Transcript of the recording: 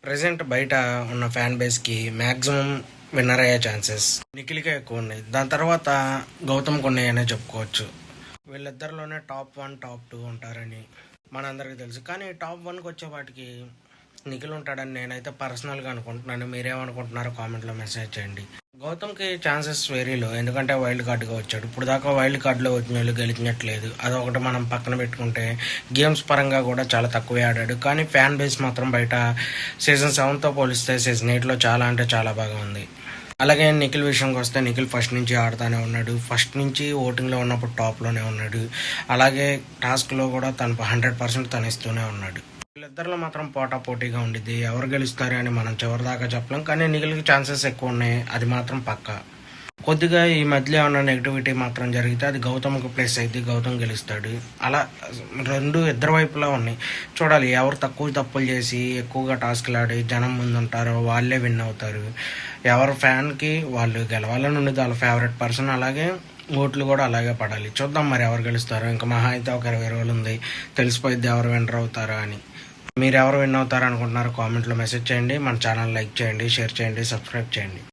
Present బయట ఉన్న fan బేస్కి maximum winner అయ్యే ఛాన్సెస్ నిఖిల్కే ఎక్కువ ఉన్నాయి. దాని తర్వాత గౌతమ్ కొన్నయ్యనే చెప్పుకోవచ్చు. వీళ్ళిద్దరిలోనే టాప్ 1 టాప్ 2 ఉంటారని మనందరికీ తెలుసు. కానీ టాప్ 1కి వచ్చే వాటికి నిఖిల్ ఉంటాడని నేనైతే పర్సనల్గా అనుకుంటున్నాను. మీరేమనుకుంటున్నారో కామెంట్లో మెసేజ్ చేయండి. గౌతమ్కి ఛాన్సెస్ వెరీ లో, ఎందుకంటే వైల్డ్ కార్డుగా వచ్చాడు. ఇప్పుడు దాకా వైల్డ్ కార్డులో వచ్చిన వాళ్ళు గెలిచినట్లేదు. అదొకటి మనం పక్కన పెట్టుకుంటే గేమ్స్ పరంగా కూడా చాలా తక్కువే ఆడాడు. కానీ ఫ్యాన్ బేస్ మాత్రం బయట సీజన్ 7తో పోలిస్తే సీజన్ 8లో చాలా అంటే చాలా బాగా ఉంది. అలాగే నిఖిల్ విషయంకి వస్తే నిఖిల్ ఫస్ట్ నుంచి ఆడుతూనే ఉన్నాడు. ఫస్ట్ నుంచి ఓటింగ్లో ఉన్నప్పుడు టాప్లోనే ఉన్నాడు. అలాగే టాస్క్లో కూడా తను 100% తను ఇస్తూనే ఉన్నాడు. వీళ్ళిద్దరిలో మాత్రం పోటాపోటీగా ఉండిద్ది. ఎవరు గెలుస్తారు అని మనం చివరిదాకా చెప్పలేం. కానీ నిఖిల్కి ఛాన్సెస్ ఎక్కువ ఉన్నాయి, అది మాత్రం పక్కా. కొద్దిగా ఈ మధ్య ఏమన్నా నెగిటివిటీ మాత్రం జరిగితే అది గౌతమ్కి ప్లేస్ అయితే గౌతమ్ గెలుస్తాడు. అలా ఇద్దరు వైపులా ఉన్నాయి. చూడాలి ఎవరు తక్కువ తప్పులు చేసి ఎక్కువగా టాస్క్లు ఆడి జనం ముందు ఉంటారో వాళ్ళే విన్ అవుతారు. ఎవరు ఫ్యాన్కి వాళ్ళు గెలవాలని ఉండదు, వాళ్ళ ఫేవరెట్ పర్సన్. అలాగే ఓట్లు కూడా అలాగే పడాలి. చూద్దాం మరి ఎవరు గెలుస్తారో. ఇంకా మహా అయితే ఒక 20 రోజులు ఉంది, తెలిసిపోయిద్ది ఎవరు విన్నర్ అవుతారో అని. మీరు ఎవరు విన్ అవుతారు అనుకుంటున్నారో కామెంట్లో మెసేజ్ చేయండి. మన ఛానల్ లైక్ చేయండి, షేర్ చేయండి, సబ్స్క్రైబ్ చేయండి.